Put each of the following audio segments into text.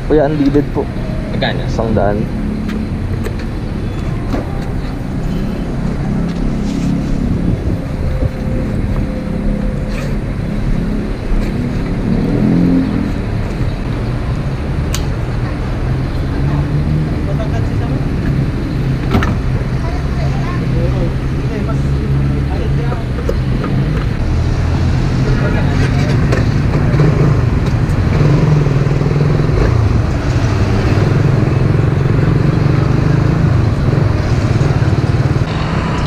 Kuya, unleaded po. Magkano? 100.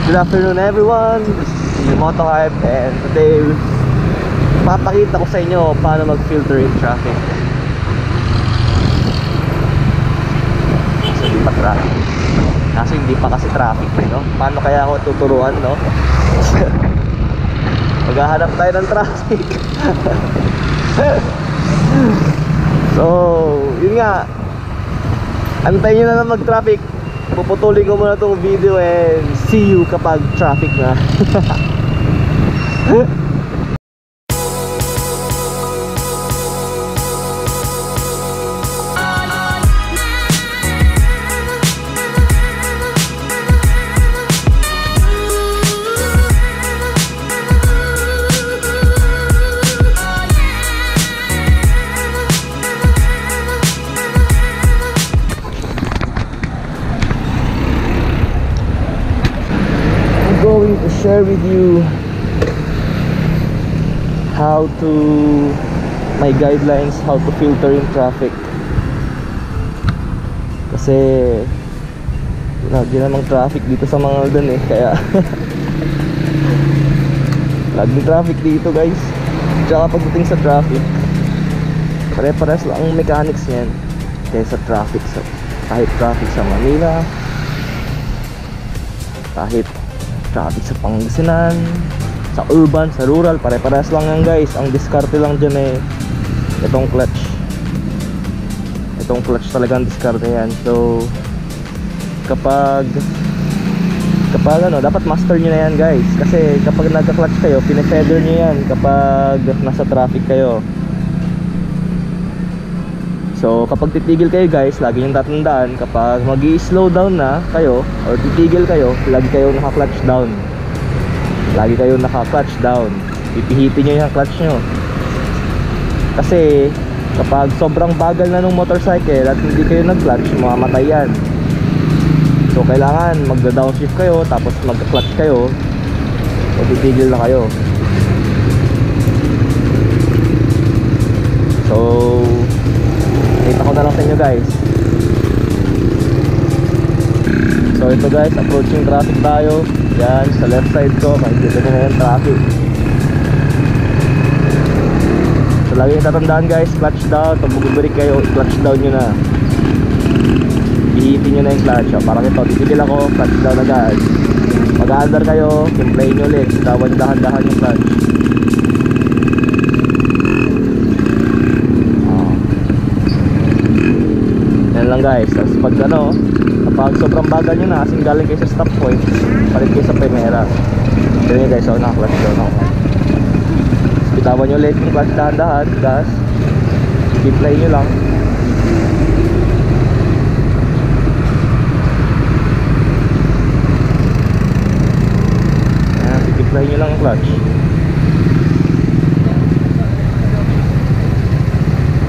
Good afternoon everyone, this is Moto Hype, and today papakita ko sa inyo paano mag-filter in traffic. Kasi hindi pa traffic. Kaso hindi pa kasi traffic no? Paano kaya ako tuturuan, no? Maghahanap tayo ng traffic. So, yun nga, antayin nyo na lang mag-traffic. Puputulin ko muna itong video and see you kapag traffic na. Going to share with you my guidelines how to filter in traffic. Kasi lagi namang traffic dito sa mga dun eh, kaya laging traffic dito guys. Tsaka pagdating sa traffic, pare-pares lang ang mechanics niyan kaysa traffic kahit traffic sa Manila, kahit traffic sa Pangasinan, sa urban, sa rural, pare-parehas lang yan guys. Ang diskarte lang dyan eh itong clutch talaga ang diskarte yan. So kapag ano, dapat master nyo na yan guys. Kasi kapag nagka-clutch kayo, pinefeather nyo yan kapag nasa traffic kayo. So kapag titigil kayo guys, lagi yung tatandaan, kapag mag-i-slow down na kayo or titigil kayo, lagi kayo naka-clutch down. Lagi kayo naka-clutch down. Pipihitin nyo yung clutch nyo. Kasi kapag sobrang bagal na ng motorcycle at hindi kayo nag-clutch, mamamatay yan. So kailangan magda-downshift kayo, tapos mag-clutch kayo o titigil na kayo. So kita ko na lang sa inyo guys. So ito guys, approaching traffic tayo. Yan, sa left side ko, makikita nyo na yung traffic. So lagi yung tatandaan guys, clutch down. Pag mag-break kayo, clutch down nyo na. Ihitin nyo na yung clutch. Parang ito, titigil ako, clutch down agad. Mag-under kayo, timplayin nyo ulit. Tawan dahan-dahan yung clutch. Lang guys, tapos pag ano, kapag sobrang bagal nyo na, kasing galing kayo sa stop point, palit kayo sa primera. Ganyan guys, so naka-clutch down ako. Bitawan nyo ulit yung clutch dahan-dahan, gas, i-play nyo lang. Ayan, i-play nyo lang yung clutch.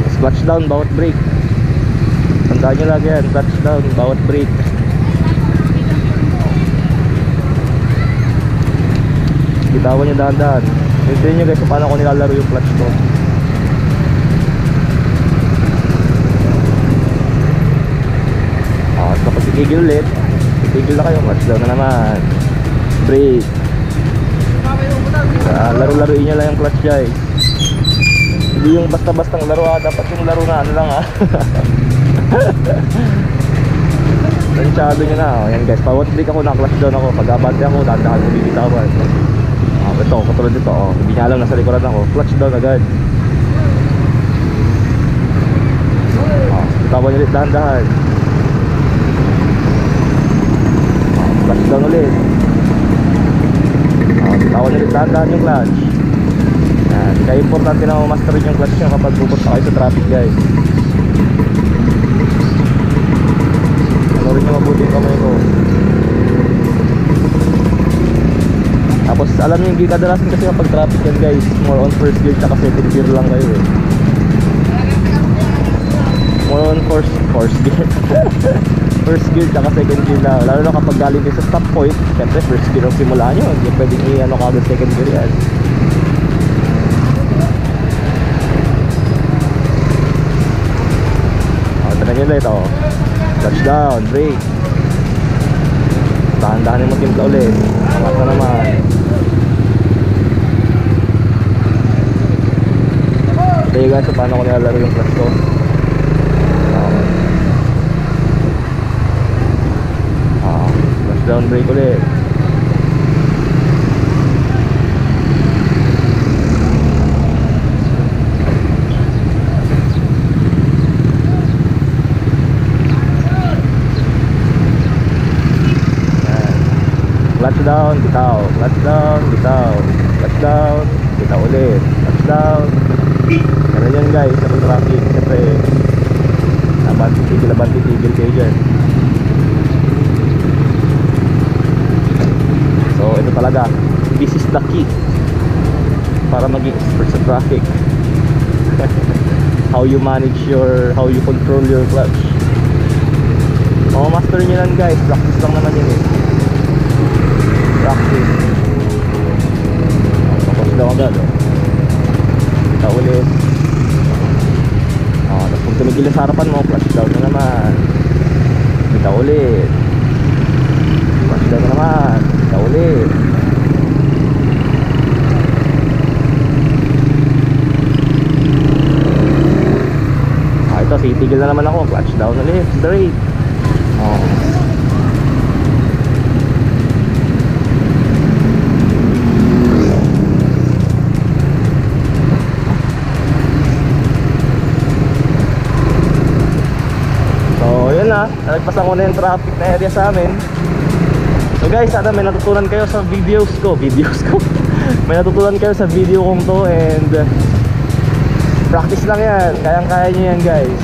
Tapos clutch down, bawat brake. Tandaan nyo lagi yan, clutch down, bawat brake. Bitawan nyo dahan-dahan. Hintayin nyo guys kung paano ko nilalaro yung clutch ko. Kapag titigil ulit, titigil na kayo, clutch down na naman. Brake. Laro-laruin nyo lang yung clutch guys. Hindi yung basta-bastang laro dapat yung laro na ano lang Tansyado nyo na. Ayan guys, bawat brake ako, naka-clutch down ako. Pag abante ako, dahan-dahan ko bibitawan. Ito, katulad dito, hindi niya alam, nasa likuran ako, clutch down agad. Bitawan ulit dahan-dahan. Clutch down ulit. Bitawan ulit dahan-dahan yung clutch. Kaya importante na masterin yung clutch nyo kapag pupunta kayo sa traffic guys. nyo mabuti yung kamay ko. Tapos alam nyo yung kadalasan kasi kapag traffic yan guys, more on first gear tsaka second gear lang kayo eh. More on first gear. First gear tsaka second gear na. Lalo na kapag galing kayo sa stop point, syempre first gear ang simula nyo. Hindi pwedeng i-ano kagad second gear yan. Tignan nyo ulit oh. Touchdown, brake. Dahan-dahan yung magtimpla ulit. Angat na naman. Okay guys, so paano ko nilalaro yung clutch ko? Touchdown, brake ulit. Clutch down, bitaw. Clutch down, bitaw. Clutch down, bitaw ulit. Clutch down. Ganun yan guys, sa traffic. Siyempre laban-titigil kayo dyan. So ito talaga, this is the key para maging expert sa traffic. How you control your clutch. Master nyo lang guys, practice lang naman yun eh. Practice. Tapos daw agad oh. Kita ulit. Tapos kung tumigil sa harapan mo, flash down na naman. Kita ulit. Flash down na naman. Kita ulit. Ito, titigil na naman ako. Flash down ulit. Straight. Nalagpasan ko na yung traffic na area sa amin. So guys, sana may natutunan kayo sa videos ko. May natutunan kayo sa video kong to. And practice lang yan. Kayang-kaya nyo yan guys.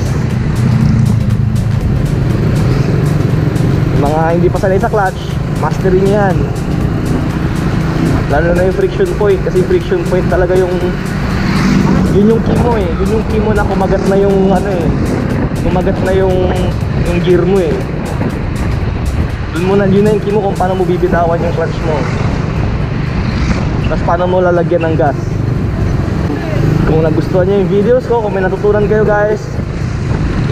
Mga hindi pa sanay sa clutch, mastery nyo yan. Lalo na yung friction point. Kasi friction point talaga yung yun yung key mo eh. Yun yung key mo na kumagat na yung ano eh. Kumagat na yung gear mo eh. Yun na yung key mo kung paano mo bibitawan yung clutch mo. Tapos paano mo lalagyan ng gas. Kung nagustuhan nyo yung videos ko, kung may natutunan kayo guys,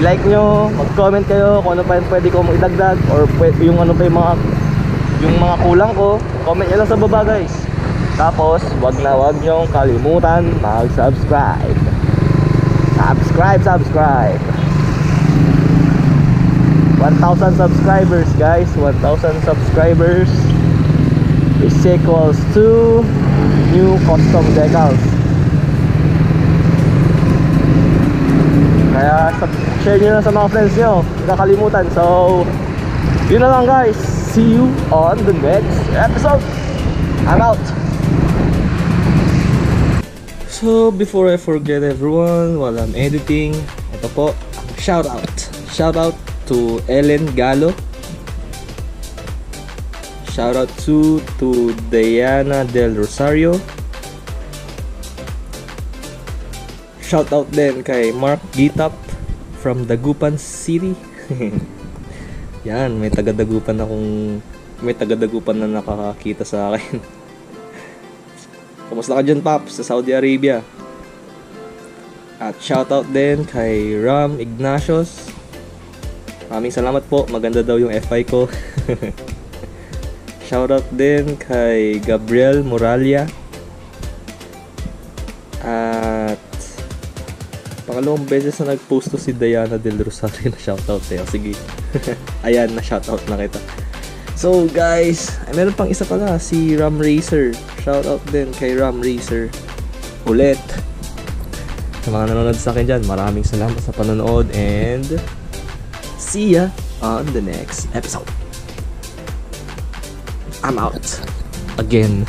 i-like nyo, mag-comment kayo kung ano pa yung pwede ko idagdag, or yung ano pa yung mga kulang ko. Comment nyo lang sa baba guys. Tapos wag nyong kalimutan mag-subscribe. Subscribe 1,000 subscribers guys. 1,000 subscribers is equals to new custom decals. Kaya share nyo lang sa mga friends nyo, huwag kakalimutan. So yun na lang guys. See you on the next episode. I'm out. So before I forget everyone, while I'm editing, ito po, shout out to Ellen Galo. Shout out to Diana Del Rosario. Shout out din kay Mark Gitap from Dagupan City. Yan, may taga-Dagupan na nakakakita sa akin. Kamusta ka dyan, Paps, sa Saudi Arabia? At shout out din kay Ram Ignatius. Maraming salamat po, maganda daw yung FI ko. Shoutout din kay Gabriel Moralia. At pangalawang beses na nag-post to si Diana Del Rosario na shoutout sa'yo. Sige. Ayan, na shoutout na kita. So guys, meron pang isa pala, si Ram Racer. Shoutout din kay Ram Racer. Ulit. Sa mga nanonood sa akin dyan, maraming salamat sa panonood. And see ya on the next episode. I'm out again.